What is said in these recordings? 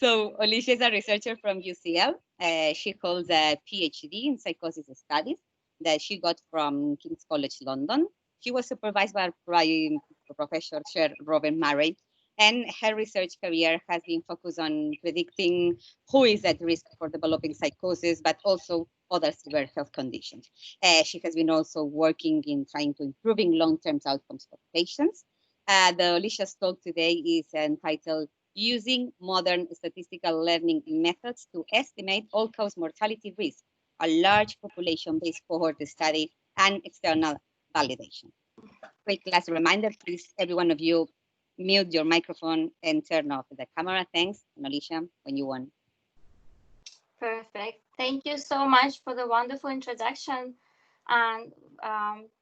So Olesya is a researcher from UCL. She holds a PhD in psychosis studies that she got from King's College London. She was supervised by Professor Sir Robert Murray, and her research career has been focused on predicting who is at risk for developing psychosis, but also other severe health conditions. She has been also working in trying to improving long-term outcomes for patients. The Olesya's talk today is entitled Using Modern Statistical Learning Methods to Estimate All-Cause Mortality Risk, a large population-based cohort study and external validation. Quick last reminder, please, every one of you, mute your microphone and turn off the camera. Thanks. And Olesya, when you want. Perfect. Thank you so much for the wonderful introduction and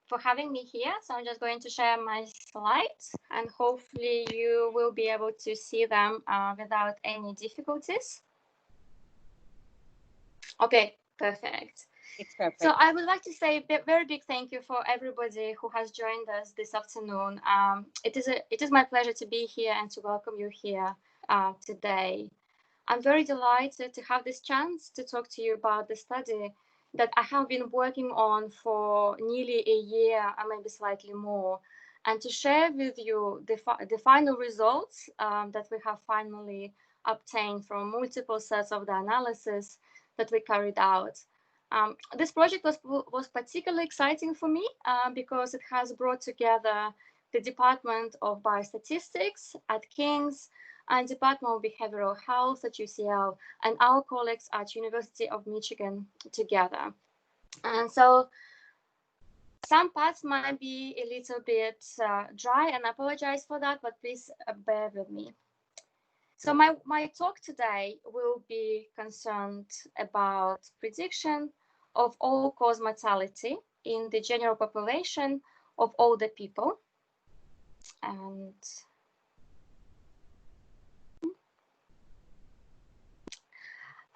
for having me here. So I'm just going to share my slides and hopefully you will be able to see them without any difficulties. Okay, perfect. It's perfect. So I would like to say a very big thank you for everybody who has joined us this afternoon. It is my pleasure to be here and to welcome you here today. I'm very delighted to have this chance to talk to you about the study that I have been working on for nearly a year or maybe slightly more, and to share with you the final results that we have finally obtained from multiple sets of the analysis that we carried out. This project was particularly exciting for me because it has brought together the Department of Biostatistics at King's and Department of Behavioral Health at UCL and our colleagues at University of Michigan together. And so some parts might be a little bit dry, and I apologize for that, but please bear with me. So my talk today will be concerned about prediction of all-cause mortality in the general population of older people.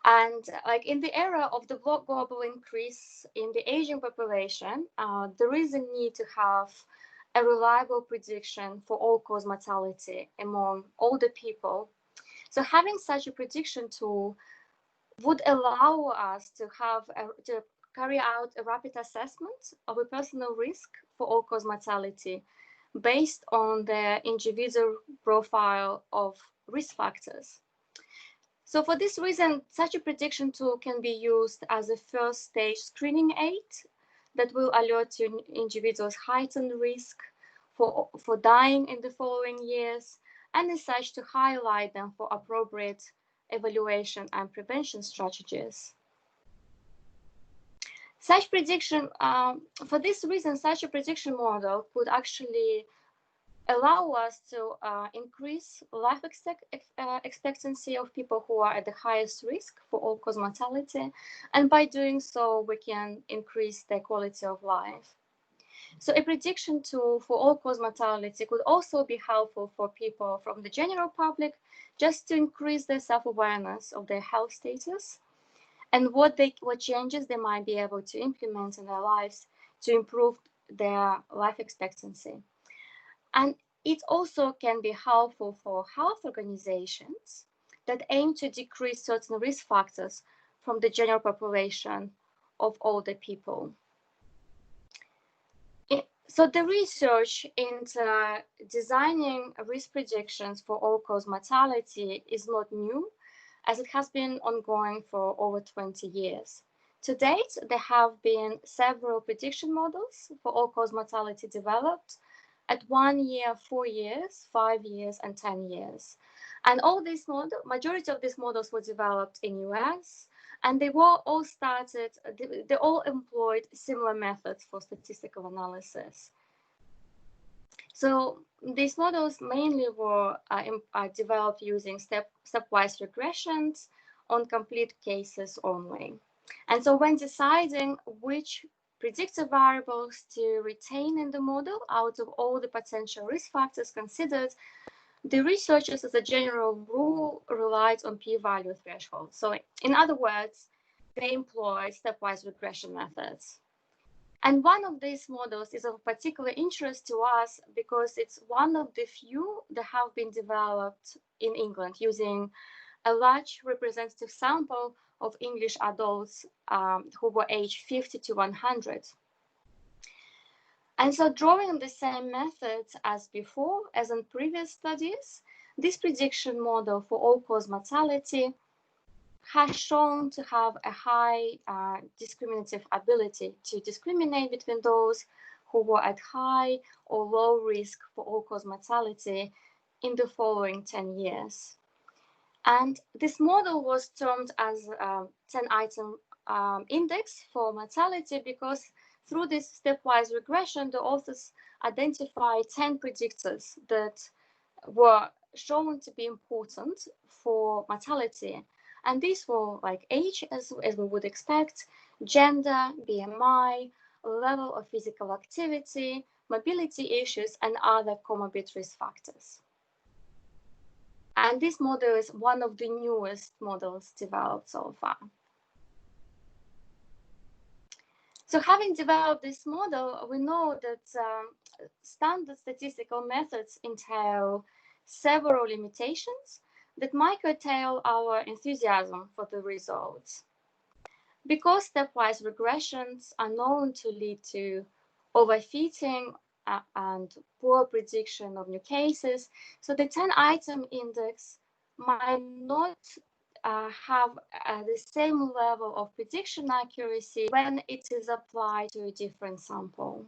And like in the era of the global increase in the aging population, there is a need to have a reliable prediction for all-cause mortality among older people. So having such a prediction tool would allow us to carry out a rapid assessment of a personal risk for all-cause mortality based on the individual profile of risk factors. So for this reason, such a prediction tool can be used as a first stage screening aid that will alert to individuals' heightened risk for dying in the following years, and as such to highlight them for appropriate evaluation and prevention strategies. Such prediction, for this reason, such a prediction model could actually allow us to increase life expectancy of people who are at the highest risk for all-cause mortality, and by doing so, we can increase their quality of life. So a prediction tool for all-cause mortality could also be helpful for people from the general public, just to increase their self-awareness of their health status and what changes they might be able to implement in their lives to improve their life expectancy. And it also can be helpful for health organizations that aim to decrease certain risk factors from the general population of older people. So the research into designing risk predictions for all-cause mortality is not new, as it has been ongoing for over 20 years. To date, there have been several prediction models for all-cause mortality developed at 1 year, 4 years, 5 years, and 10 years. And all these majority of these models were developed in US, and they were all they all employed similar methods for statistical analysis. So these models mainly were developed using stepwise regressions on complete cases only. And so when deciding which predictive variables to retain in the model out of all the potential risk factors considered, the researchers, as a general rule, relied on p-value thresholds. So in other words, they employed stepwise regression methods. And one of these models is of particular interest to us because it's one of the few that have been developed in England using a large representative sample of English adults who were aged 50 to 100. And so drawing the same methods as before, as in previous studies, this prediction model for all-cause mortality has shown to have a high discriminative ability to discriminate between those who were at high or low risk for all-cause mortality in the following 10 years. And this model was termed as 10-item index for mortality because through this stepwise regression, the authors identified 10 predictors that were shown to be important for mortality. And these were like age, as we would expect, gender, BMI, level of physical activity, mobility issues, and other comorbid risk factors. And this model is one of the newest models developed so far. So having developed this model, we know that standard statistical methods entail several limitations that might curtail our enthusiasm for the results. Because stepwise regressions are known to lead to overfitting and poor prediction of new cases, so the 10-item index might not have the same level of prediction accuracy when it is applied to a different sample.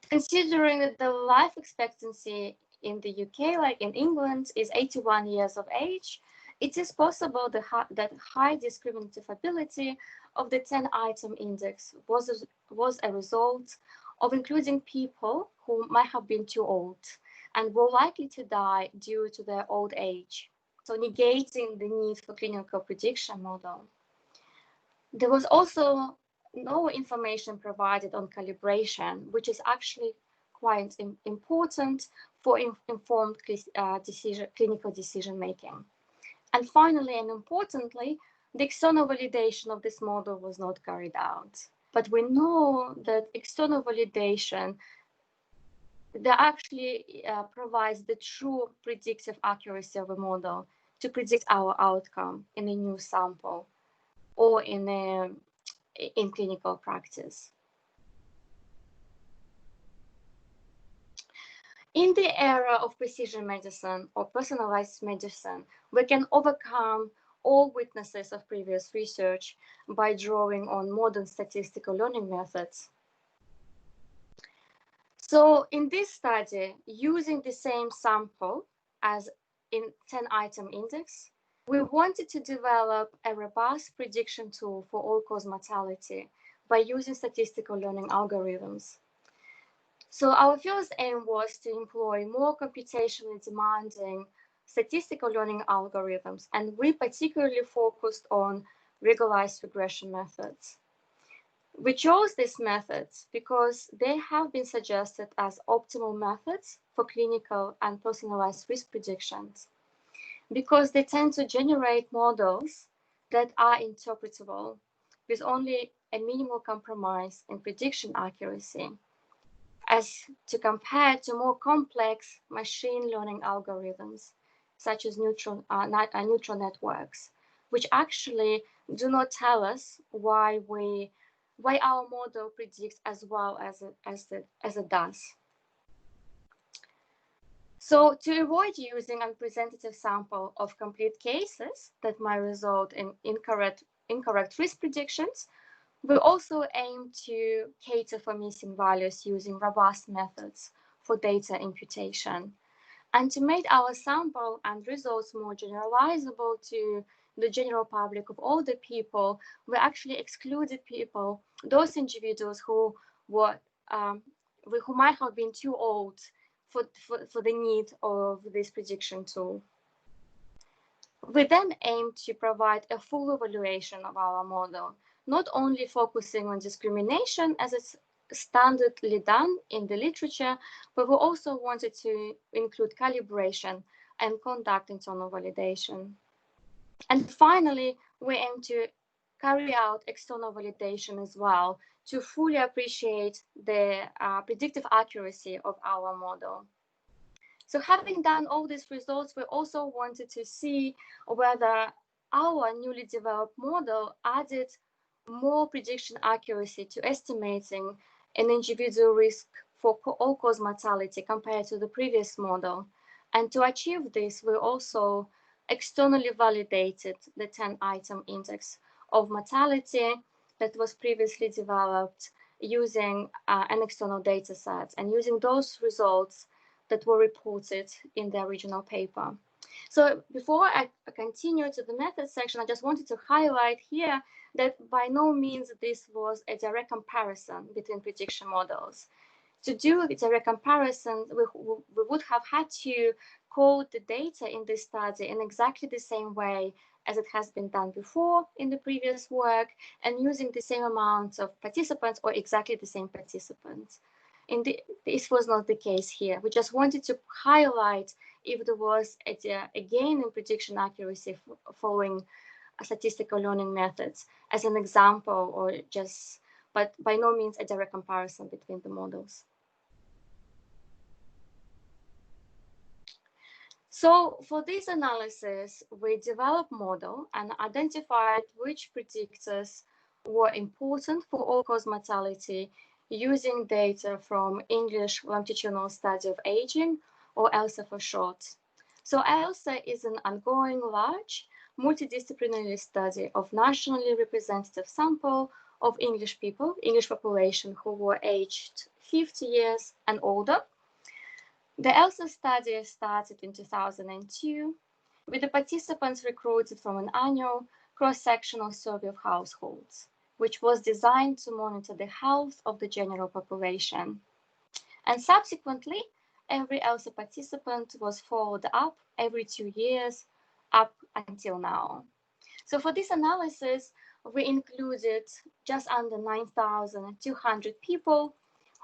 Considering that the life expectancy in the UK, like in England, is 81 years of age, it is possible that high discriminative ability of the 10-item index was a result of including people who might have been too old and were likely to die due to their old age, so negating the need for clinical prediction model. There was also no information provided on calibration, which is actually quite important for informed clinical decision making. And finally, and importantly, the external validation of this model was not carried out. But we know that external validation that actually provides the true predictive accuracy of a model to predict our outcome in a new sample or in clinical practice. In the era of precision medicine or personalized medicine, we can overcome all weaknesses of previous research by drawing on modern statistical learning methods. So in this study, using the same sample as in 10-item index, we wanted to develop a robust prediction tool for all-cause mortality by using statistical learning algorithms. So our first aim was to employ more computationally demanding statistical learning algorithms, and we particularly focused on regularized regression methods. We chose these methods because they have been suggested as optimal methods for clinical and personalized risk predictions, because they tend to generate models that are interpretable with only a minimal compromise in prediction accuracy, as to compare to more complex machine learning algorithms, such as neural networks, which actually do not tell us why our model predicts as well as it does. So to avoid using unrepresentative sample of complete cases that might result in incorrect risk predictions, we also aim to cater for missing values using robust methods for data imputation. And to make our sample and results more generalizable to the general public of older people, we actually excluded those individuals who might have been too old for the need of this prediction tool. We then aim to provide a full evaluation of our model, not only focusing on discrimination as it's standardly done in the literature, but we also wanted to include calibration and conduct internal validation. And finally, we aim to carry out external validation as well to fully appreciate the predictive accuracy of our model. So having done all these results, we also wanted to see whether our newly developed model added more prediction accuracy to estimating an individual risk for all-cause mortality compared to the previous model. And to achieve this, we also externally validated the 10-item index of mortality that was previously developed using an external data set, and using those results that were reported in the original paper. So before I continue to the method section, I just wanted to highlight here that by no means this was a direct comparison between prediction models. To do a direct comparison, we would have had to code the data in this study in exactly the same way as it has been done before in the previous work, and using the same amount of participants or exactly the same participants. This was not the case here. We just wanted to highlight if there was a gain in prediction accuracy following statistical learning methods as an example, or just, but by no means a direct comparison between the models. So for this analysis, we developed model and identified which predictors were important for all-cause mortality using data from English Longitudinal Study of Aging, or ELSA for short. So ELSA is an ongoing, large, multidisciplinary study of nationally representative sample of English people, English population who were aged 50 years and older. The ELSA study started in 2002, with the participants recruited from an annual cross-sectional survey of households, which was designed to monitor the health of the general population. And subsequently, every ELSA participant was followed up every 2 years up until now. So for this analysis, we included just under 9,200 people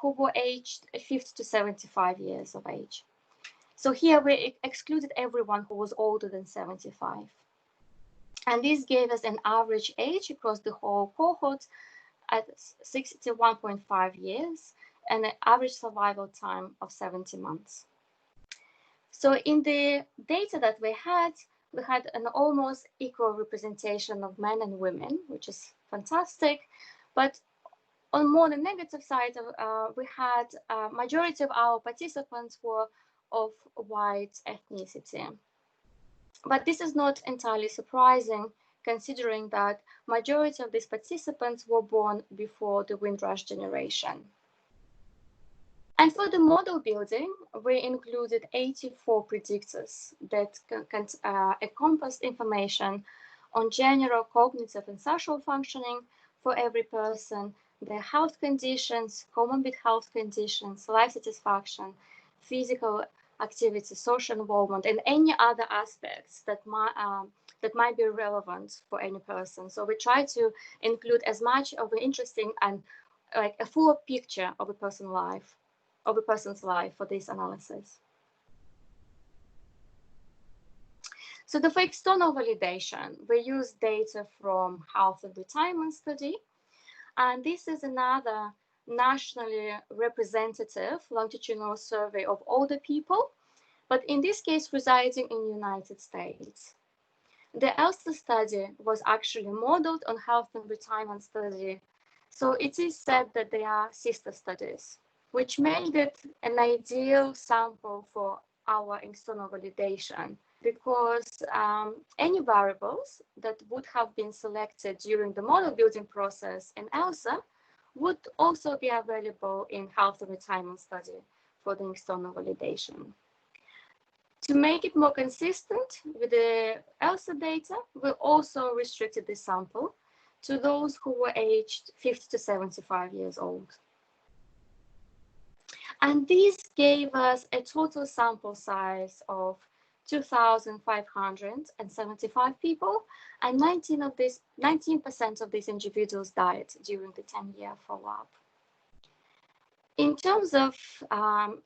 who were aged 50 to 75 years of age. So here we excluded everyone who was older than 75. And this gave us an average age across the whole cohort at 61.5 years and an average survival time of 70 months. So in the data that we had an almost equal representation of men and women, which is fantastic. But on more the negative side, we had a majority of our participants were of white ethnicity. But this is not entirely surprising, considering that majority of these participants were born before the Windrush generation. And for the model building, we included 84 predictors that encompassed information on general cognitive and social functioning for every person, their health conditions, comorbid health conditions, life satisfaction, physical activity, social involvement, and any other aspects that might be relevant for any person. So we try to include as much of an interesting and like a full picture of a person's life for this analysis. So for external validation, we use data from Health and Retirement Study, and this is another nationally representative longitudinal survey of older people, but in this case residing in the United States. The ELSA study was actually modeled on Health and Retirement Study, so it is said that they are sister studies, which made it an ideal sample for our external validation, because any variables that would have been selected during the model building process in ELSA would also be available in Health and Retirement Study for the external validation. To make it more consistent with the ELSA data, we also restricted the sample to those who were aged 50 to 75 years old. And this gave us a total sample size of 2,575 people, and 19% of these individuals died during the 10-year follow-up. In terms of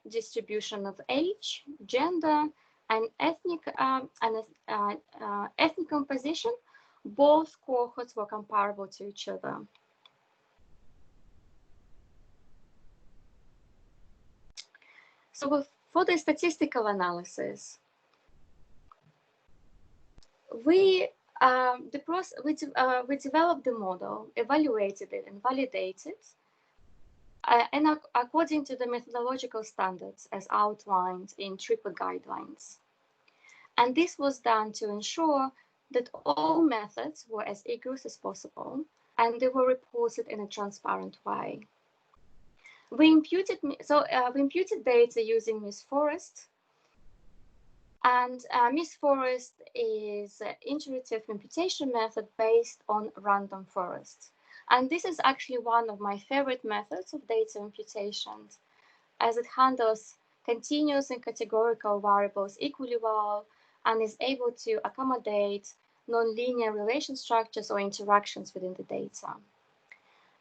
distribution of age, gender, and ethnic composition, both cohorts were comparable to each other. So For the statistical analysis, we developed the model, evaluated it, and validated and according to the methodological standards as outlined in TRIPA guidelines. And this was done to ensure that all methods were as rigorous as possible and they were reported in a transparent way. We imputed data using Miss Forest, and Miss Forest is an iterative imputation method based on random forest. And this is actually one of my favorite methods of data imputation, as it handles continuous and categorical variables equally well and is able to accommodate nonlinear relation structures or interactions within the data.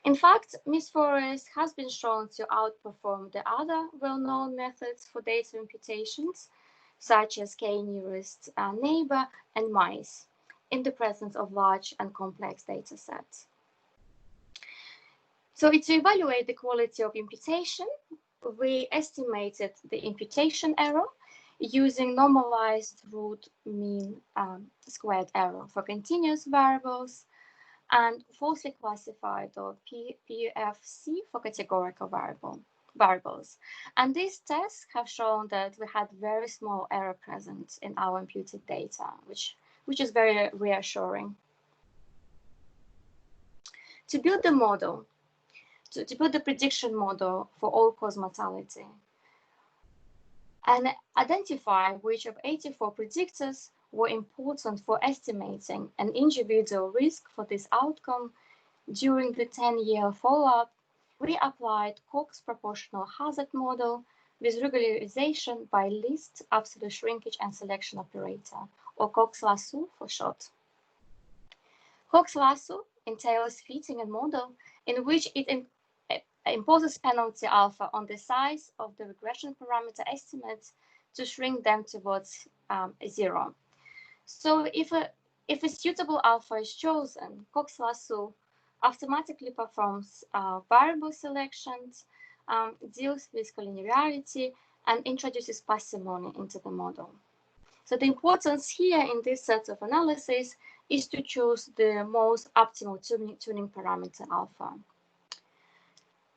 In fact, Miss Forest has been shown to outperform the other well-known methods for data imputations, such as k-nearest neighbor and mice, in the presence of large and complex data sets. So to evaluate the quality of imputation, we estimated the imputation error using normalized root mean squared error for continuous variables and falsely classified, or PFC, for categorical variables. And these tests have shown that we had very small error present in our imputed data, which is very reassuring. To build the model, to build the prediction model for all-cause mortality, and identify which of 84 predictors were important for estimating an individual risk for this outcome during the 10-year follow-up, we applied Cox proportional hazard model with regularization by least absolute shrinkage and selection operator, or Cox-Lasso for short. Cox-Lasso entails fitting a model in which it imposes penalty alpha on the size of the regression parameter estimates to shrink them towards 0. So if a suitable alpha is chosen, Cox-Lasso automatically performs variable selections, deals with collinearity, and introduces parsimony into the model. So the importance here in this set of analysis is to choose the most optimal tuning parameter alpha.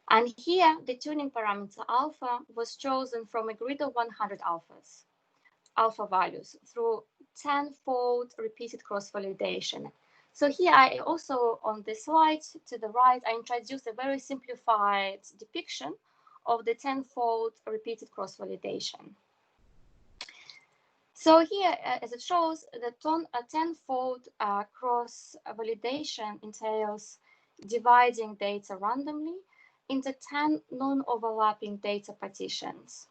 And here, the tuning parameter alpha was chosen from a grid of 100 alpha values through 10-fold repeated cross-validation. So here I also, on the slide to the right, I introduced a very simplified depiction of the 10-fold repeated cross-validation. So here, as it shows, the 10-fold cross-validation entails dividing data randomly into 10 non-overlapping data partitions.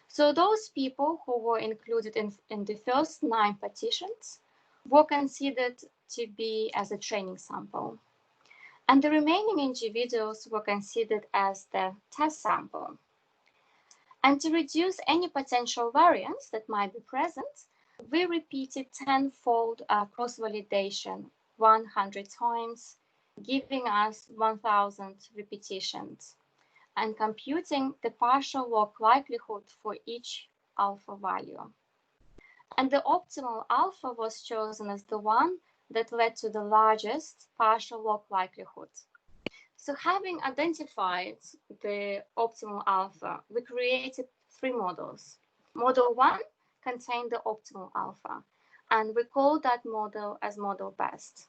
So those people who were included in the first 9 partitions were considered to be as a training sample. And the remaining individuals were considered as the test sample. And to reduce any potential variance that might be present, we repeated 10-fold cross-validation 100 times, giving us 1,000 repetitions, and computing the partial log likelihood for each alpha value. And the optimal alpha was chosen as the one that led to the largest partial log likelihood. So having identified the optimal alpha, we created 3 models. Model 1 contained the optimal alpha, and we called that model as model best.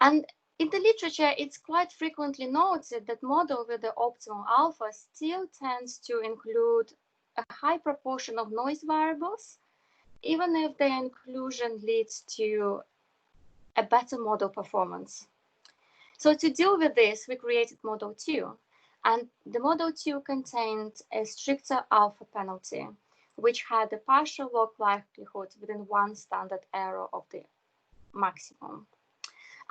And in the literature, it's quite frequently noted that model with the optimal alpha still tends to include a high proportion of noise variables, even if the inclusion leads to a better model performance. So to deal with this, we created model 2, and the model 2 contained a stricter alpha penalty, which had a partial log likelihood within 1 standard error of the maximum.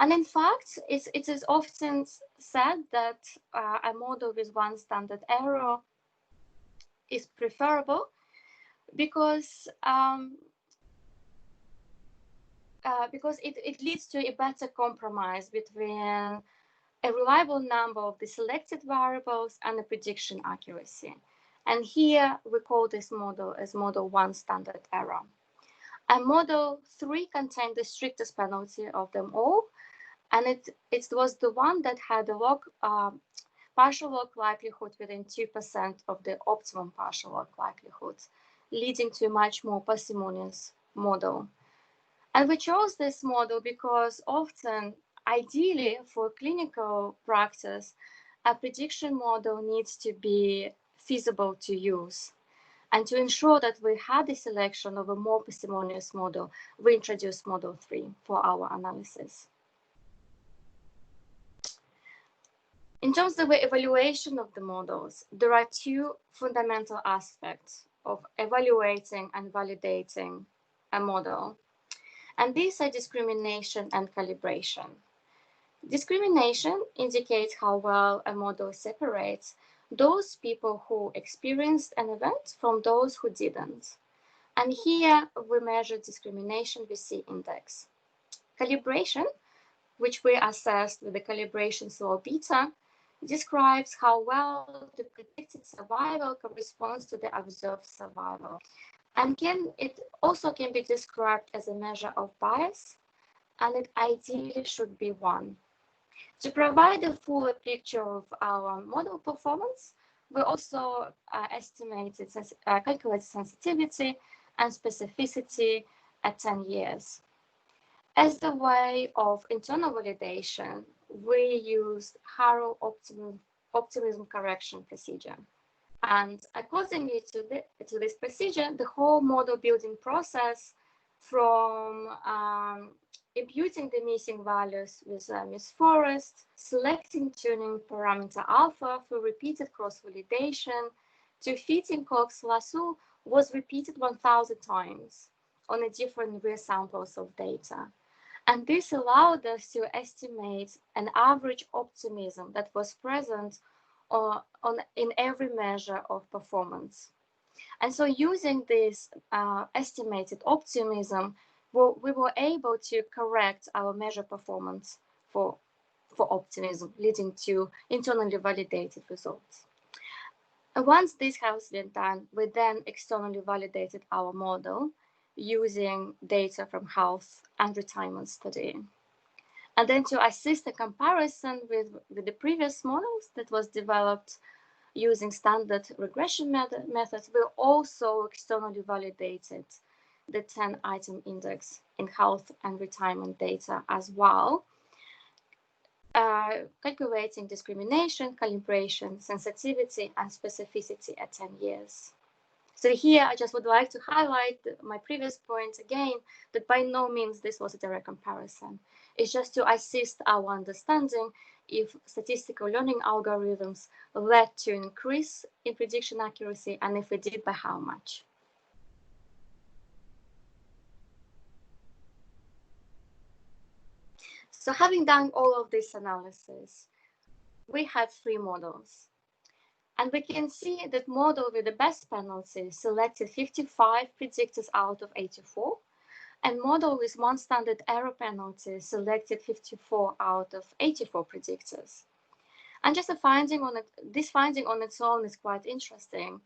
And in fact, it is often said that a model with 1 standard error is preferable because it leads to a better compromise between a reliable number of the selected variables and the prediction accuracy. And here we call this model as model 1 standard error. And model 3 contained the strictest penalty of them all, and it was the one that had a partial log likelihood within 2% of the optimum partial log likelihood, leading to a much more parsimonious model. And we chose this model because often, ideally for clinical practice, a prediction model needs to be feasible to use. And to ensure that we had the selection of a more parsimonious model, we introduced model 3 for our analysis. In terms of the evaluation of the models, there are two fundamental aspects of evaluating and validating a model. And these are discrimination and calibration. Discrimination indicates how well a model separates those people who experienced an event from those who didn't. And here we measure discrimination with C-index. Calibration, which we assessed with the calibration slope beta, describes how well the predicted survival corresponds to the observed survival. And it also can be described as a measure of bias, and it ideally should be 1. To provide a fuller picture of our model performance, we also calculated sensitivity and specificity at 10 years. As the way of internal validation, we used Harrow optimism correction procedure. And accordingly to this procedure, the whole model building process from imputing the missing values with Miss Forest, selecting tuning parameter alpha for repeated cross-validation, to fitting Cox lasso was repeated 1,000 times on a different real samples of data. And this allowed us to estimate an average optimism that was present in every measure of performance. And so using this estimated optimism, we were able to correct our measure performance for optimism, leading to internally validated results. And once this has been done, we then externally validated our model using data from health and retirement study. And then to assist a comparison with the previous models that was developed using standard regression methods, we also externally validated the 10-item index in health and retirement data as well, calculating discrimination, calibration, sensitivity, and specificity at 10 years. So here, I just would like to highlight my previous point again, that by no means this was a direct comparison. It's just to assist our understanding if statistical learning algorithms led to an increase in prediction accuracy, and if it did, by how much. So having done all of this analysis, we had 3 models. And we can see that model with the best penalty selected 55 predictors out of 84, and model with 1 standard error penalty selected 54 out of 84 predictors. And just this finding on its own is quite interesting,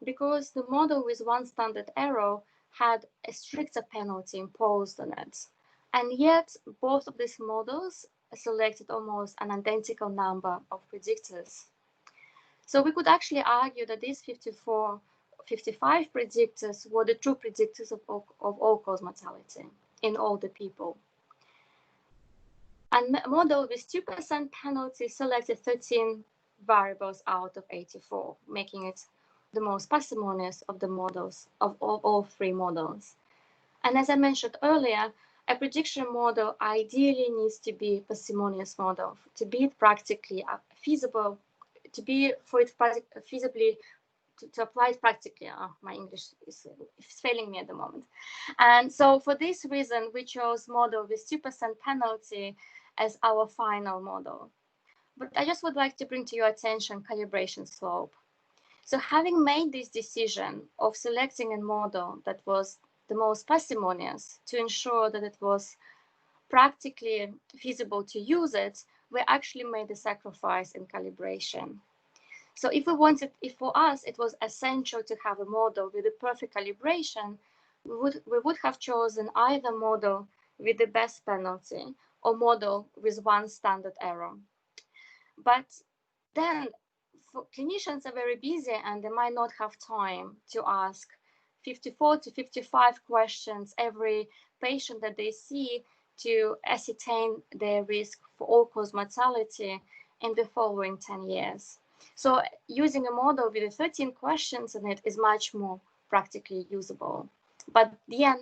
because the model with 1 standard error had a stricter penalty imposed on it. And yet both of these models selected almost an identical number of predictors. So we could actually argue that these 55 predictors were the true predictors of all-cause mortality in older people. And model with 2% penalty selected 13 variables out of 84, making it the most parsimonious of the models, of all 3 models. And as I mentioned earlier, a prediction model ideally needs to be a parsimonious model to be practically feasible, to apply it practically. My English is failing me at the moment. And so for this reason, we chose model with 2% penalty as our final model. But I just would like to bring to your attention calibration slope. So having made this decision of selecting a model that was the most parsimonious to ensure that it was practically feasible to use it, we actually made a sacrifice in calibration. So if for us it was essential to have a model with the perfect calibration, we would have chosen either model with the best penalty or model with one standard error. But then clinicians are very busy and they might not have time to ask 54 to 55 questions every patient that they see to ascertain their risk for all-cause mortality in the following 10 years. So using a model with 13 questions in it is much more practically usable. But yet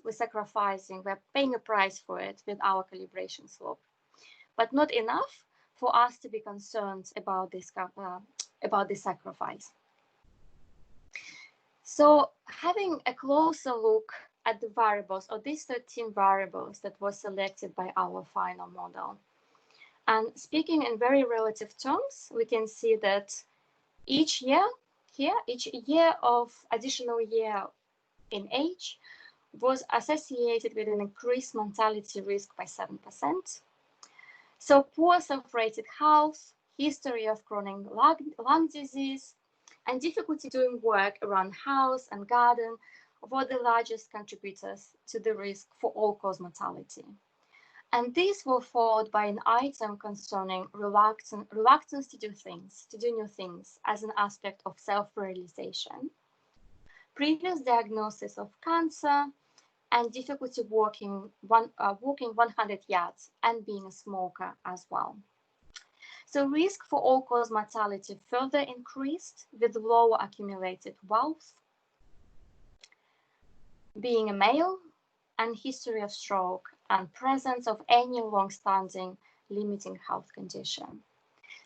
we're paying a price for it with our calibration slope. But not enough for us to be concerned about this sacrifice. So having a closer look at the variables, or these 13 variables that were selected by our final model. And speaking in very relative terms, we can see that each year of additional year in age was associated with an increased mortality risk by 7%. So poor self-rated health, history of chronic lung disease, and difficulty doing work around house and garden were the largest contributors to the risk for all-cause mortality. And these were followed by an item concerning reluctance to do new things as an aspect of self-realization, previous diagnosis of cancer, and difficulty walking 100 yards and being a smoker as well. So risk for all-cause mortality further increased with lower accumulated wealth, being a male, and history of stroke and presence of any long-standing limiting health condition.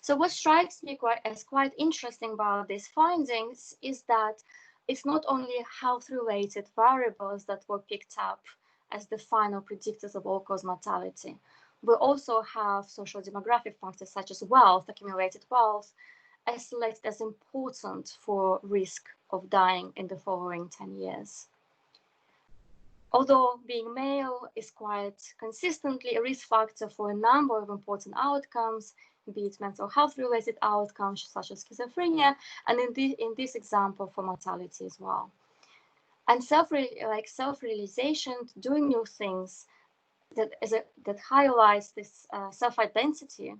So what strikes me as quite interesting about these findings is that it's not only health-related variables that were picked up as the final predictors of all-cause mortality. We also have social demographic factors such as wealth, accumulated wealth, as selected as important for risk of dying in the following 10 years. Although being male is quite consistently a risk factor for a number of important outcomes, be it mental health related outcomes such as schizophrenia, and in this example for mortality as well. And self-realization, doing new things that highlights this self-identity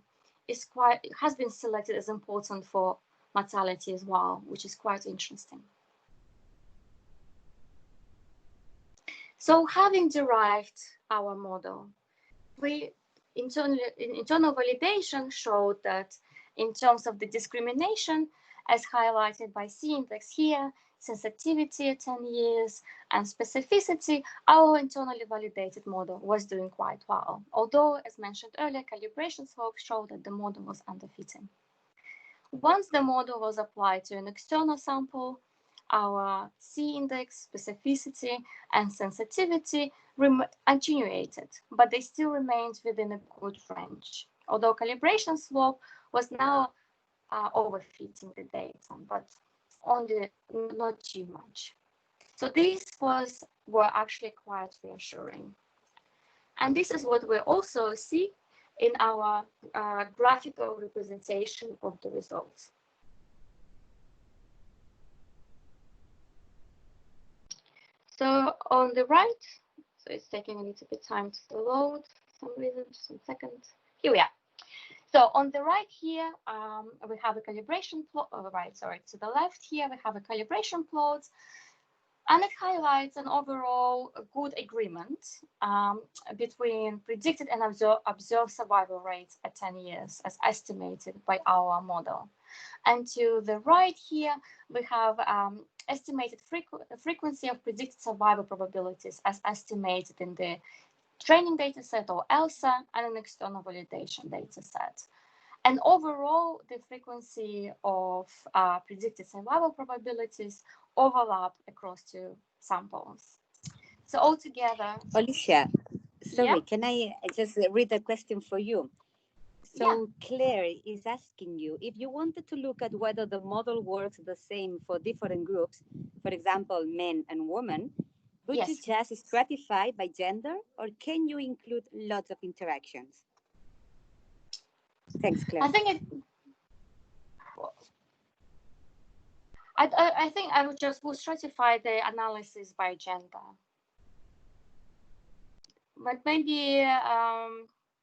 has been selected as important for mortality as well, which is quite interesting. So having derived our model, internal validation showed that in terms of the discrimination, as highlighted by C-index here, sensitivity at 10 years, and specificity, our internally validated model was doing quite well. Although, as mentioned earlier, calibration slope showed that the model was underfitting. Once the model was applied to an external sample, our C-index, specificity, and sensitivity attenuated, but they still remained within a good range. Although calibration slope was now overfitting the data, but only not too much. So these were actually quite reassuring. And this is what we also see in our graphical representation of the results. So on the right, so it's taking a little bit time to load for some reason, just a second. Here we are. So on the right here, we have a calibration plot. To the left here, we have a calibration plot, and it highlights an overall good agreement between predicted and observed survival rates at 10 years as estimated by our model. And to the right here, we have estimated frequency of predicted survival probabilities as estimated in the training data set or ELSA and an external validation data set. And overall, the frequency of predicted survival probabilities overlap across two samples. So altogether... Olesya, sorry, can I just read a question for you? So Claire is asking you, if you wanted to look at whether the model works the same for different groups, for example, men and women, would you just stratify by gender, or can you include lots of interactions? Thanks, Claire. I think I think I would just stratify the analysis by gender. But maybe,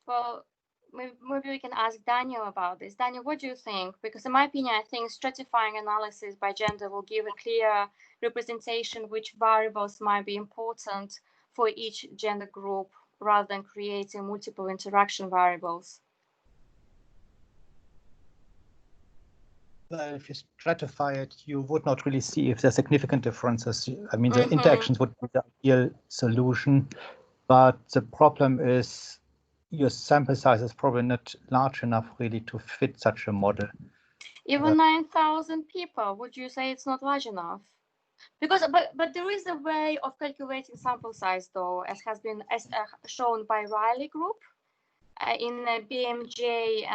well, maybe we can ask Daniel about this. Daniel, what do you think? Because in my opinion, I think stratifying analysis by gender will give a clear representation which variables might be important for each gender group rather than creating multiple interaction variables. Well, if you stratify it, you would not really see if there are significant differences. I mean, the interactions would be the ideal solution, but the problem is your sample size is probably not large enough really to fit such a model. Even 9,000 people, would you say it's not large enough? Because, but there is a way of calculating sample size, though, as has been shown by Riley group in a BMJ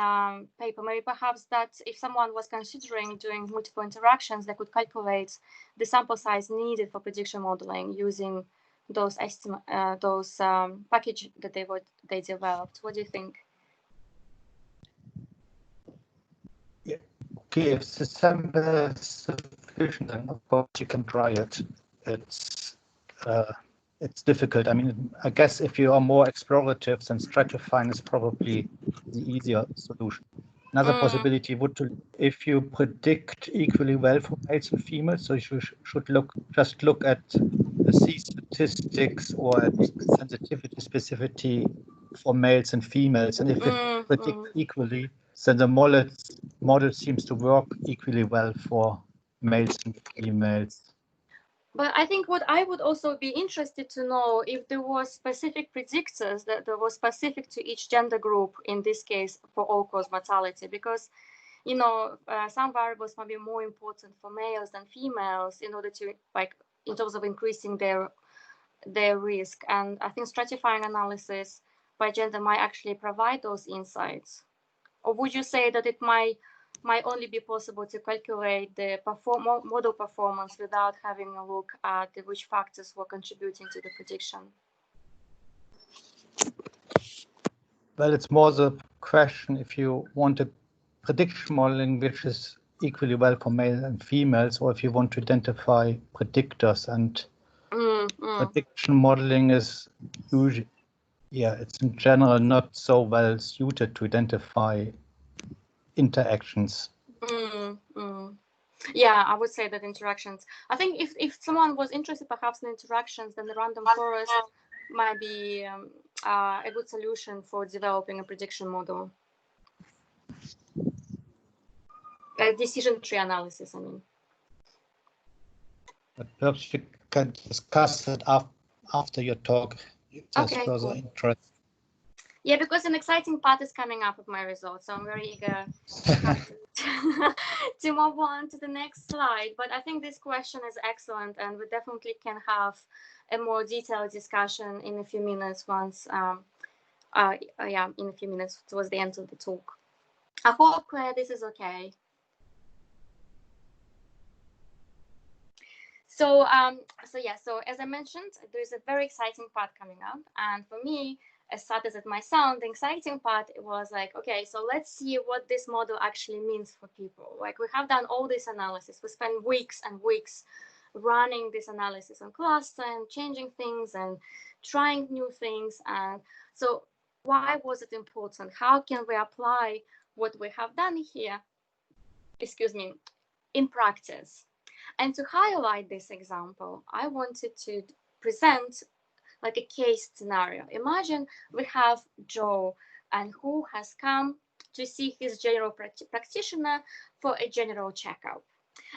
paper. Maybe perhaps that if someone was considering doing multiple interactions, they could calculate the sample size needed for prediction modeling using those package that they developed. What do you think? Yeah. Okay, if the sample is sufficient, then of course you can try it. It's difficult. I mean, I guess if you are more explorative, then stratifying is probably the easier solution. Another possibility would to, if you predict equally well for males and females, so you should just look at the C statistics or at sensitivity specificity for males and females, and if it predicts equally, then the model seems to work equally well for males and females. But I think what I would also be interested to know if there was specific predictors that were specific to each gender group, in this case for all-cause mortality, because you know some variables might be more important for males than females in order to in terms of increasing their risk. And I think stratifying analysis by gender might actually provide those insights. Or would you say that it might only be possible to calculate the model performance without having a look at which factors were contributing to the prediction? Well, it's more the question if you want a prediction modeling which is equally well for males and females, or if you want to identify predictors. And prediction modeling is usually, it's in general not so well suited to identify interactions. Yeah, I would say that interactions. I think if someone was interested perhaps in interactions, then the random forest might be a good solution for developing a prediction model. Decision tree analysis, I mean. But perhaps we can discuss it after your talk. There's further interest. Yeah, because an exciting part is coming up with my results, so I'm very eager to move on to the next slide. But I think this question is excellent, and we definitely can have a more detailed discussion in a few minutes once, in a few minutes towards the end of the talk. I hope this is okay. So, so as I mentioned, there's a very exciting part coming up, and for me, as sad as it might sound, the exciting part was like, okay, so let's see what this model actually means for people. Like, we have done all this analysis. We spent weeks and weeks running this analysis on cluster and changing things and trying new things. And so why was it important? How can we apply what we have done here, in practice? And to highlight this example, I wanted to present like a case scenario. Imagine we have Joe, and who has come to see his general practitioner for a general checkup.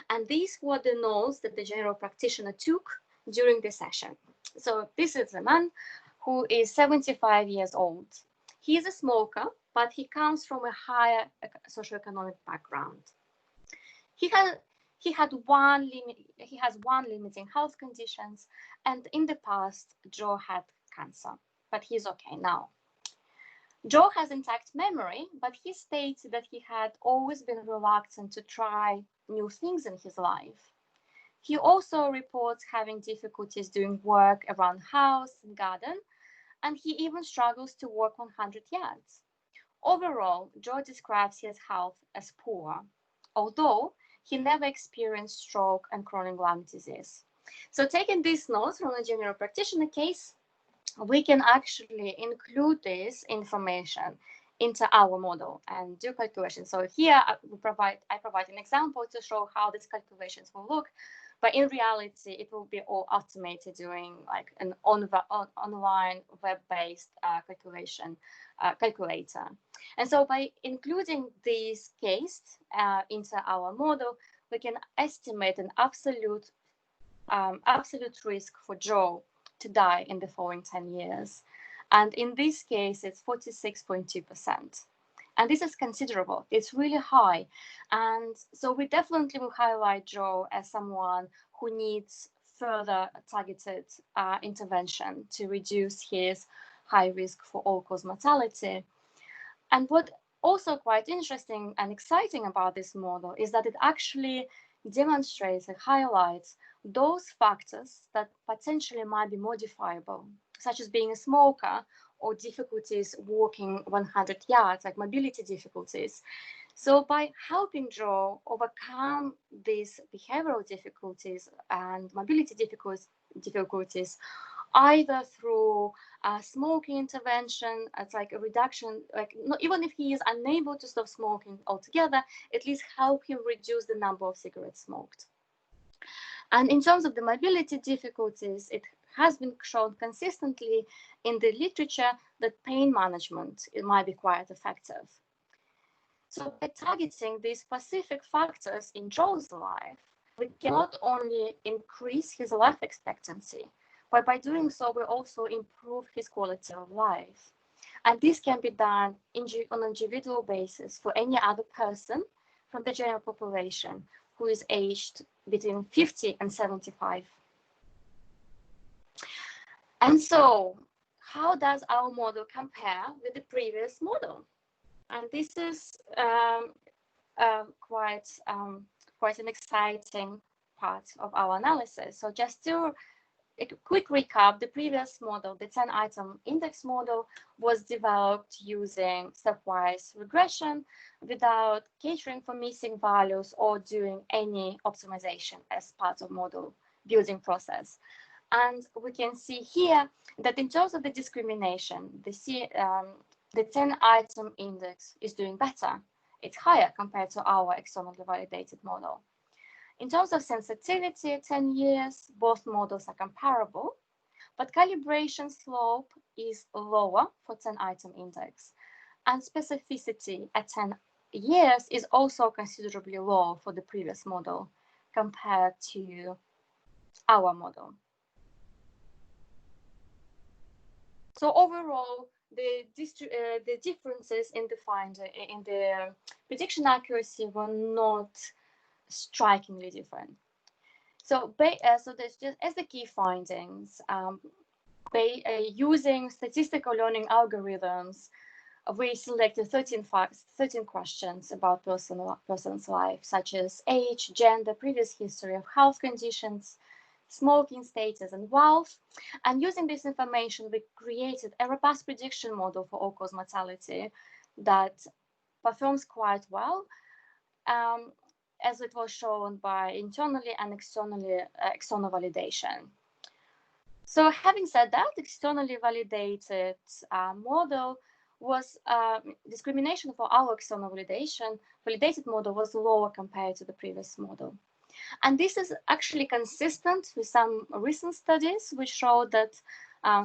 And these were the notes that the general practitioner took during the session. So this is a man who is 75 years old. He is a smoker, but he comes from a higher socioeconomic background. He has one limiting health conditions, and in the past, Joe had cancer, but he's okay now. Joe has intact memory, but he states that he had always been reluctant to try new things in his life. He also reports having difficulties doing work around house and garden, and he even struggles to walk 100 yards. Overall, Joe describes his health as poor, although he never experienced stroke and chronic lung disease. So taking these notes from a general practitioner case, we can actually include this information into our model and do calculations. So here I provide an example to show how these calculations will look, but in reality, it will be all automated doing like an online web-based calculator. And so by including this case into our model, we can estimate an absolute risk for Joe to die in the following 10 years. And in this case, it's 46.2%. And this is considerable. It's really high. And so we definitely will highlight Joe as someone who needs further targeted intervention to reduce his high risk for all-cause mortality. And what also quite interesting and exciting about this model is that it actually demonstrates and highlights those factors that potentially might be modifiable, such as being a smoker or difficulties walking 100 yards, like mobility difficulties. So by helping Joe overcome these behavioral difficulties and mobility difficulties, either through smoking intervention, it's like a reduction, like not, even if he is unable to stop smoking altogether, at least help him reduce the number of cigarettes smoked. And in terms of the mobility difficulties, it has been shown consistently in the literature that pain management might be quite effective. So by targeting these specific factors in Joe's life, we can not only increase his life expectancy, but by doing so, we also improve his quality of life. And this can be done on an individual basis for any other person from the general population who is aged between 50 and 75. And so, how does our model compare with the previous model? And this is quite an exciting part of our analysis. So just to a quick recap, the previous model, the 10-item index model, was developed using stepwise regression without catering for missing values or doing any optimization as part of model building process. And we can see here that in terms of the discrimination, the 10-item index is doing better. It's higher compared to our externally validated model. In terms of sensitivity at 10 years, both models are comparable, but calibration slope is lower for 10-item index. And specificity at 10 years is also considerably lower for the previous model compared to our model. So overall, the differences in the prediction accuracy were not strikingly different. So there's just as the key findings, using statistical learning algorithms, we selected 13 questions about person's life, such as age, gender, previous history of health conditions, smoking status, and wealth. And using this information, we created a robust prediction model for all-cause mortality that performs quite well, as it was shown by internally and external validation. So having said that, externally validated model was discrimination for our external validated model was lower compared to the previous model. And this is actually consistent with some recent studies which show that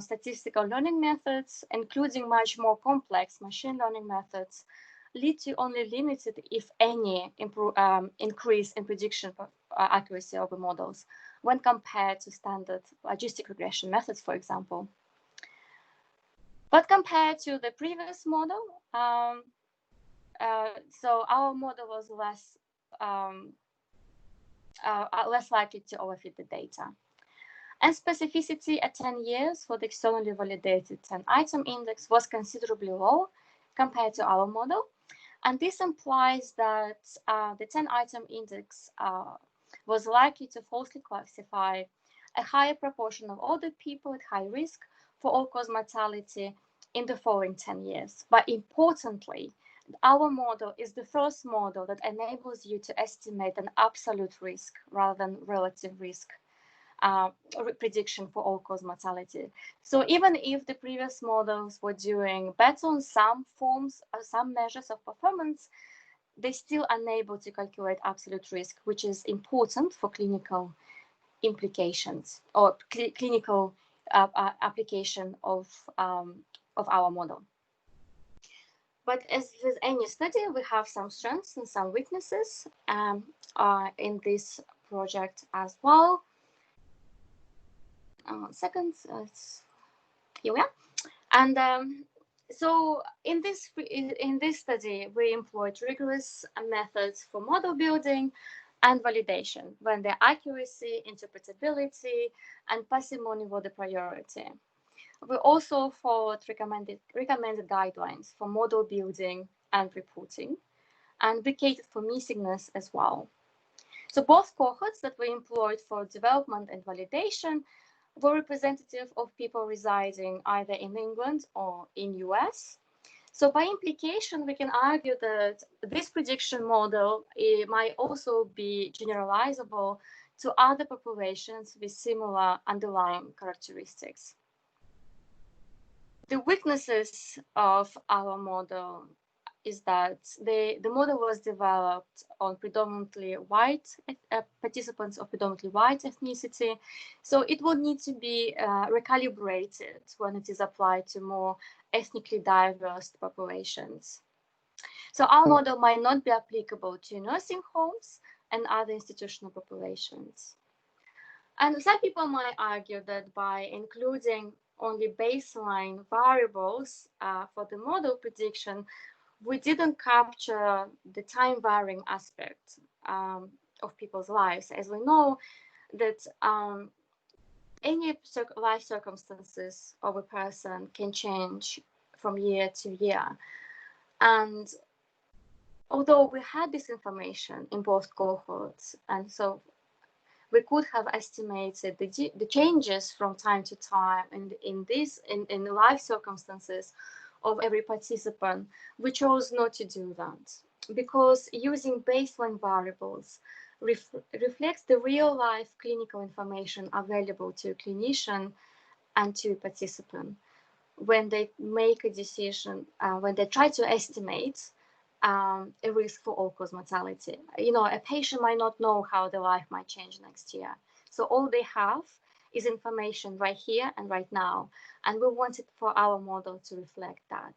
statistical learning methods, including much more complex machine learning methods, lead to only limited, if any, increase in prediction accuracy of the models when compared to standard logistic regression methods, for example. But compared to the previous model, so our model was less likely to overfit the data. And specificity at 10 years for the externally validated 10-item index was considerably low compared to our model. And this implies that the 10-item index was likely to falsely classify a higher proportion of older people at high risk for all-cause mortality in the following 10 years. But importantly, Our model is the first model that enables you to estimate an absolute risk rather than relative risk prediction for all-cause mortality. So even if the previous models were doing better on some forms or some measures of performance, they're still unable to calculate absolute risk, which is important for clinical implications or clinical application of our model. But as with any study, we have some strengths and some weaknesses in this project as well. Second, here we are. And so in this study, we employed rigorous methods for model building and validation when the accuracy, interpretability, and parsimony were the priority. We also followed recommended guidelines for model building and reporting, and we catered for missingness as well. So both cohorts that we employed for development and validation were representative of people residing either in England or in US. So by implication, we can argue that this prediction model might also be generalizable to other populations with similar underlying characteristics. The weaknesses of our model is that the model was developed on predominantly white participants of predominantly white ethnicity, so it will need to be recalibrated when it is applied to more ethnically diverse populations. So our model might not be applicable to nursing homes and other institutional populations. And some people might argue that by including only baseline variables for the model prediction, we didn't capture the time varying aspect of people's lives. As we know that any life circumstances of a person can change from year to year. And although we had this information in both cohorts, and so we could have estimated the changes from time to time in the life circumstances of every participant, we chose not to do that because using baseline variables reflects the real life clinical information available to a clinician and to a participant when they make a decision, when they try to estimate a risk for all-cause mortality. You know, a patient might not know how their life might change next year. So all they have is information right here and right now. And we wanted for our model to reflect that.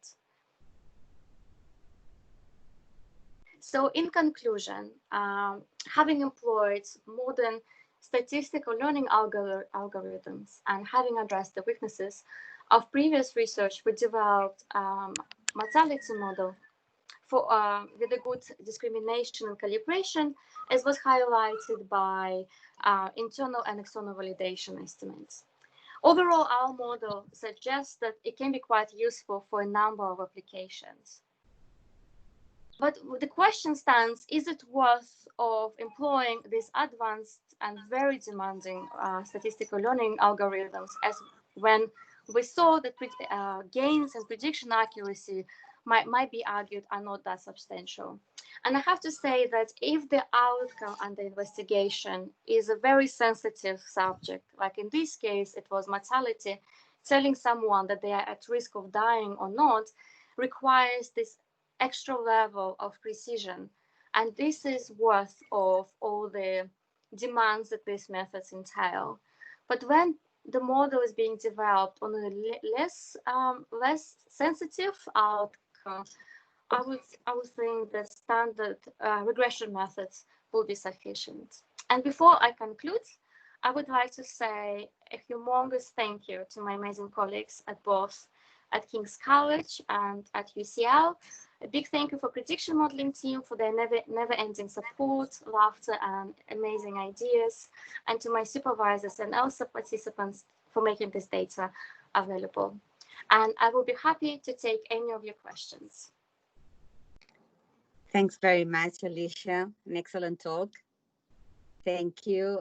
So in conclusion, having employed modern statistical learning algorithms and having addressed the weaknesses of previous research, we developed mortality model for with a good discrimination and calibration, as was highlighted by internal and external validation estimates. Overall, our model suggests that it can be quite useful for a number of applications. But the question stands, is it worth of employing these advanced and very demanding statistical learning algorithms, as when we saw that gains in prediction accuracy might be argued are not that substantial. And I have to say that if the outcome under investigation is a very sensitive subject, like in this case, it was mortality, telling someone that they are at risk of dying or not requires this extra level of precision. And this is worth of all the demands that these methods entail. But when the model is being developed on a less sensitive outcome, I would think that standard regression methods will be sufficient. And before I conclude, I would like to say a humongous thank you to my amazing colleagues at both at King's College and at UCL. A big thank you for prediction modeling team for their never-ending support, laughter, and amazing ideas, and to my supervisors and ELSA participants for making this data available. And I will be happy to take any of your questions. Thanks very much, Olesya. An excellent talk. Thank you.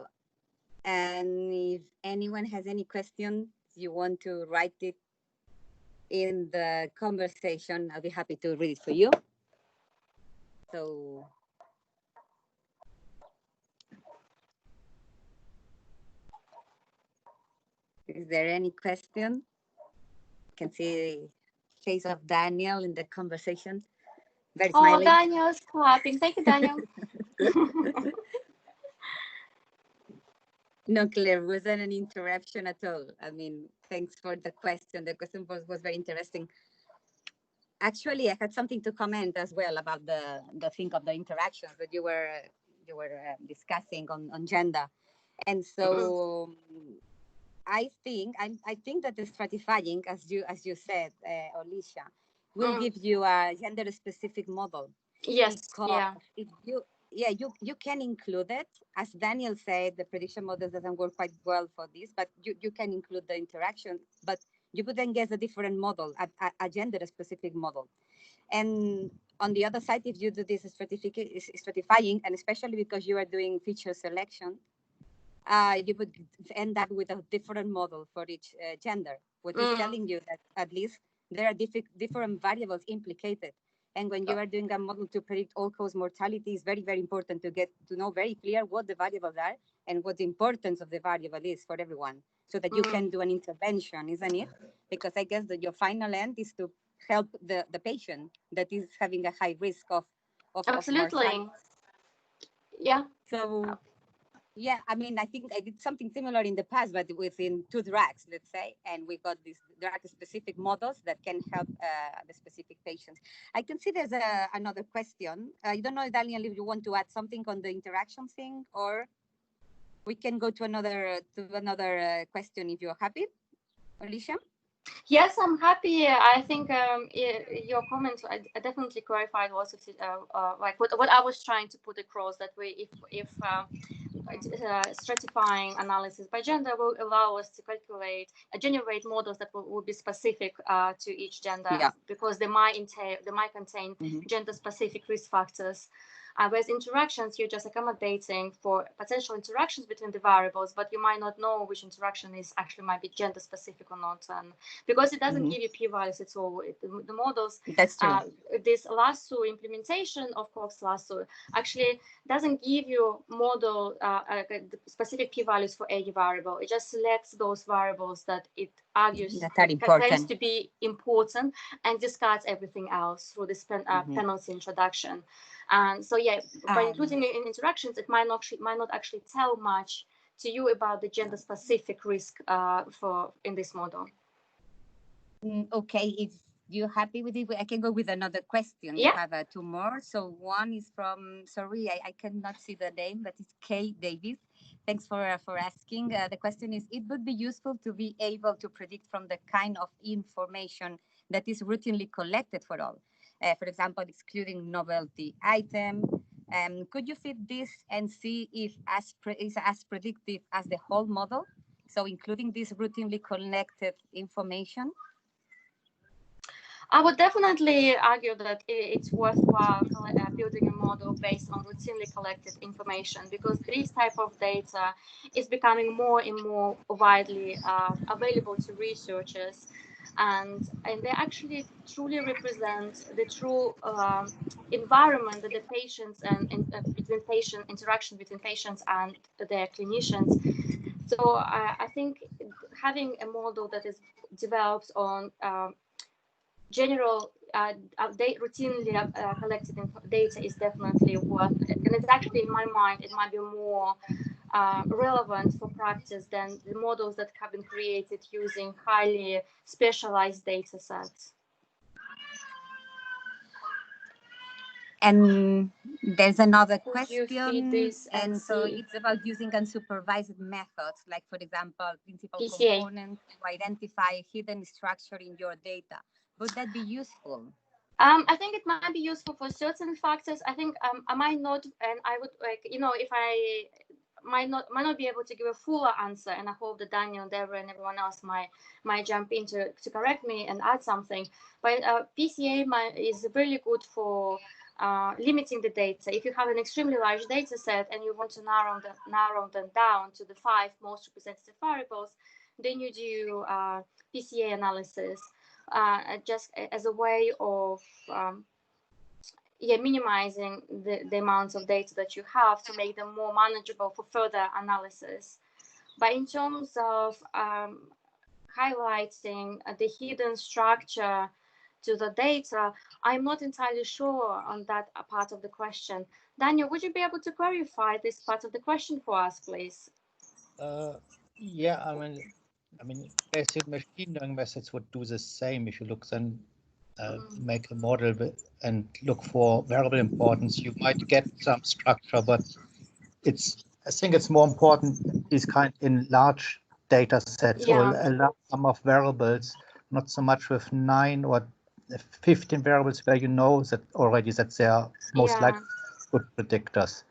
And if anyone has any questions, you want to write it in the conversation, I'll be happy to read it for you. So is there any question? I can see the face of Daniel in the conversation. Very Oh, smiling. Daniel's clapping. Thank you, Daniel. No, Claire, wasn't an interruption at all. I mean, thanks for the question. The question was very interesting. Actually, I had something to comment as well about the thing of the interactions that you were discussing on gender, and so I think that the stratifying, as you said, Olesya, will give you a gender specific model. Yes. Because Yeah. if you can include it. As Daniel said, the prediction model doesn't work quite well for this, but you can include the interaction, but you could then get a different model, a gender specific model. And on the other side, if you do this stratifying, and especially because you are doing feature selection, you would end up with a different model for each gender, which is telling you that at least there are different variables implicated. And when you are doing a model to predict all-cause mortality, it's very, very important to know very clear what the variables are and what the importance of the variable is for everyone, so that you can do an intervention, isn't it? Because I guess that your final end is to help the patient that is having a high risk of Absolutely. mortality. Yeah. So yeah, I mean, I think I did something similar in the past, but within 2 drugs, let's say, and we got these drug-specific models that can help the specific patients. I can see there's another question. I don't know, Daniel, if you want to add something on the interaction thing, or we can go to another question if you're happy, Olesya. Yes, I'm happy. I think your comments I definitely clarified also like what I was trying to put across, that way if stratifying analysis by gender will allow us to generate models that will be specific to each gender, because they might contain gender specific risk factors. Whereas interactions, you're just accommodating for potential interactions between the variables, but you might not know which interaction is actually might be gender specific or not, and because it doesn't give you p-values at all. The models, that's true. This lasso implementation of Cox lasso actually doesn't give you model specific p-values for any variable. It just selects those variables that it argues claims to be important and discards everything else through this penalty introduction. And so yeah, by including it in interactions, it might not actually tell much to you about the gender specific risk in this model. Okay, if you're happy with it, I can go with another question. Yeah. We have 2 more. So one is from, sorry, I cannot see the name, but it's Kay Davis. Thanks for asking. The question is, it would be useful to be able to predict from the kind of information that is routinely collected for all. For example, excluding novelty item. Could you fit this and see if is as predictive as the whole model? So including this routinely collected information? I would definitely argue that it's worthwhile building a model based on routinely collected information, because this type of data is becoming more and more widely available to researchers, and they actually truly represent the true environment that the patients and interaction between patients and their clinicians. So I think having a model that is developed on general routinely collected data is definitely worth it. And it's actually, in my mind, it might be more relevant for practice than the models that have been created using highly specialized data sets. And there's another question, and so it's about using unsupervised methods, like, for example, principal PCA components to identify hidden structure in your data. Would that be useful? I think it might be useful for certain factors. I think I might not, and I would if I might not be able to give a fuller answer, and I hope that Daniel, Deborah, and everyone else might jump in to correct me and add something. But PCA is really good for limiting the data. If you have an extremely large data set and you want to narrow them down to the 5 most representative variables, then you do PCA analysis just as a way of minimizing the amounts of data that you have to make them more manageable for further analysis. But in terms of highlighting the hidden structure to the data, I'm not entirely sure on that part of the question. Daniel, would you be able to clarify this part of the question for us, please? Yeah, I mean, basic machine learning methods would do the same. If you look then make a model and look for variable importance, you might get some structure, but I think it's more important these kind in large data sets or a large number of variables, not so much with 9 or 15 variables where you know that already that they are most likely good predictors.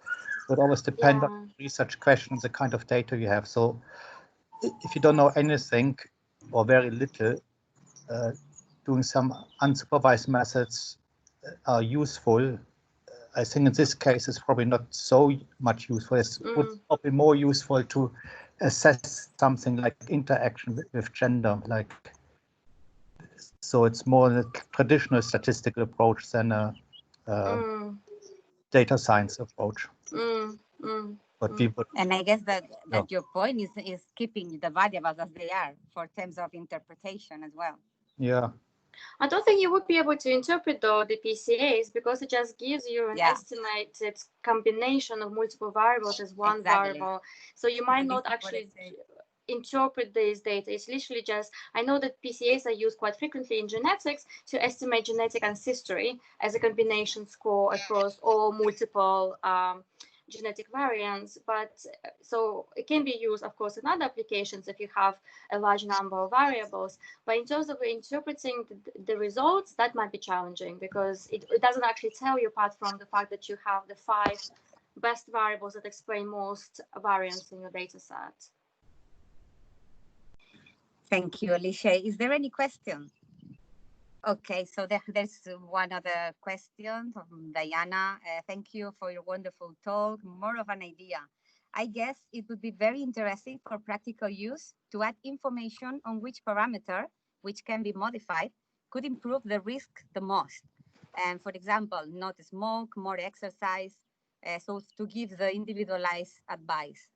So it always depends on research questions, the kind of data you have. So if you don't know anything or very little, doing some unsupervised methods are useful. I think in this case, it's probably not so much useful. It's probably more useful to assess something like interaction with gender, like, so it's more a traditional statistical approach than a data science approach. But we would, and I guess that your point is keeping the variables as they are for terms of interpretation as well. Yeah. I don't think you would be able to interpret though the PCAs because it just gives you an estimated combination of multiple variables as one variable. So you might not actually interpret these data. It's literally just, I know that PCAs are used quite frequently in genetics to estimate genetic ancestry as a combination score across all multiple genetic variants, but so it can be used, of course, in other applications if you have a large number of variables. But in terms of interpreting the results, that might be challenging because it doesn't actually tell you, apart from the fact that you have the 5 best variables that explain most variants in your data set. Thank you, Olesya. Is there any question? Okay, so there's one other question from Diana. Thank you for your wonderful talk. More of an idea. I guess it would be very interesting for practical use to add information on which parameter, which can be modified, could improve the risk the most. And for example, not smoke, more exercise, so to give the individualized advice.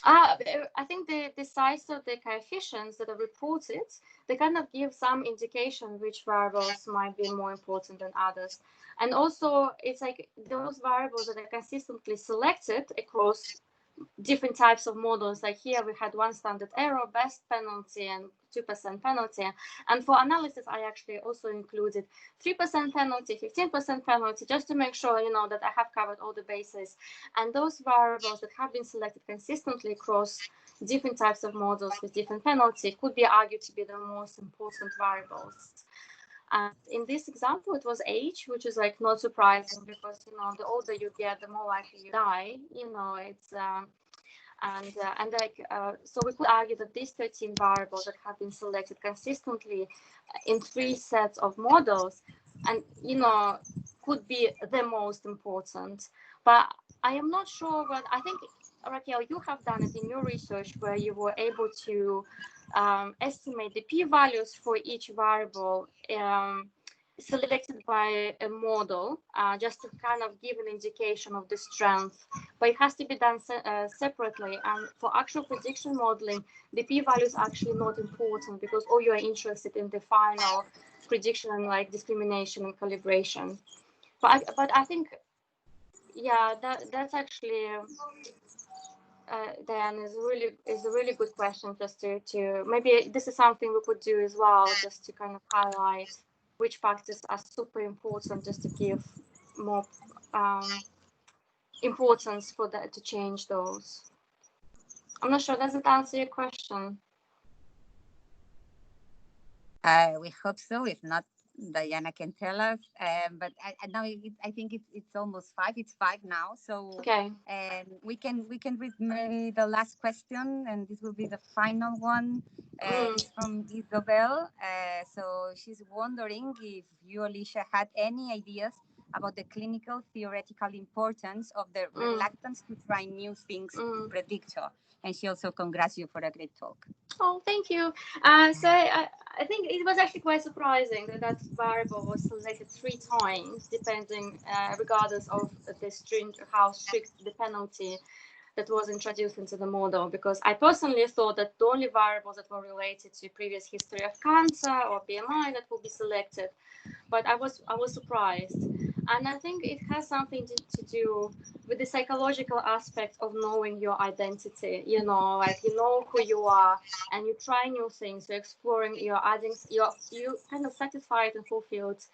I think the size of the coefficients that are reported, they kind of give some indication which variables might be more important than others. And also, it's like those variables that are consistently selected across different types of models. Like here we had one standard error, best penalty, and 2% penalty. And for analysis, I actually also included 3% penalty, 15% penalty, just to make sure, you know, that I have covered all the bases. And those variables that have been selected consistently across different types of models with different penalty could be argued to be the most important variables. And in this example, it was age, which is like not surprising because, you know, the older you get, the more likely you die. You know, it's so we could argue that these 13 variables that have been selected consistently in 3 sets of models, and you know, could be the most important. But I am not sure. But I think, Raquel, you have done it in your research where you were able to estimate the p-values for each variable selected by a model, just to kind of give an indication of the strength. But it has to be done separately. And for actual prediction modeling, the p-value is actually not important because all you are interested in the final prediction and like discrimination and calibration. But I think, yeah, that's actually. Diane, is a really good question. Just to maybe this is something we could do as well, just to kind of highlight which factors are super important, just to give more importance for that, to change those. I'm not sure. Does it answer your question? We hope so. If not, Diana can tell us. But I now I think it's almost 5. It's 5 now. So okay. And we can read maybe the last question, and this will be the final one. It's from Isabel. So she's wondering if you, Olesya, had any ideas about the clinical theoretical importance of the reluctance to try new things predictor. And she also congrats you for a great talk. Oh, thank you. So I think it was actually quite surprising that that variable was selected 3 times, depending, regardless of the how strict the penalty that was introduced into the model, because I personally thought that the only variables that were related to previous history of cancer or BMI that would be selected, but I was surprised. And I think it has something to do with the psychological aspect of knowing your identity, you know, like you know who you are and you try new things, you're exploring, you're adding, you kind of satisfied and fulfilled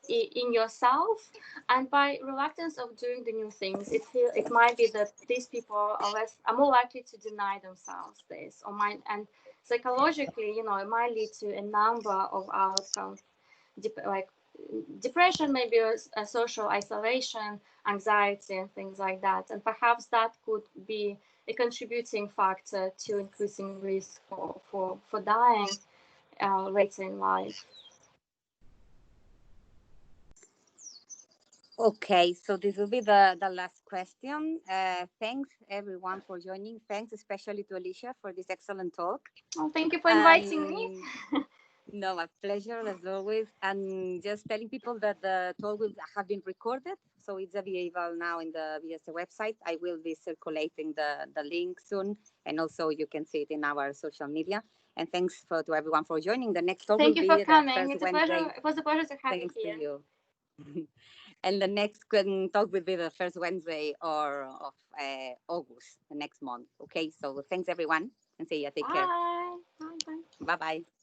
in yourself, and by reluctance of doing the new things, it might be that these people are more likely to deny themselves this, or might, and psychologically, you know, it might lead to a number of outcomes, like depression, maybe a social isolation, anxiety, and things like that, and perhaps that could be a contributing factor to increasing risk for dying later in life. Okay, so this will be the last question. Thanks everyone for joining. Thanks especially to Olesya for this excellent talk. Well, thank you for inviting me. No, a pleasure as always. And just telling people that the talk will have been recorded, so it's available now in the VSA website. I will be circulating the link soon, and also you can see it in our social media. And thanks to everyone for joining. The next talk Thank will you be for coming. the first It's a Wednesday. pleasure. It was a pleasure to have Thanks you here. to you. And the next talk will be the first Wednesday of August, the next month. Okay, so thanks everyone, and see you. Take care. Bye. Bye. Bye bye.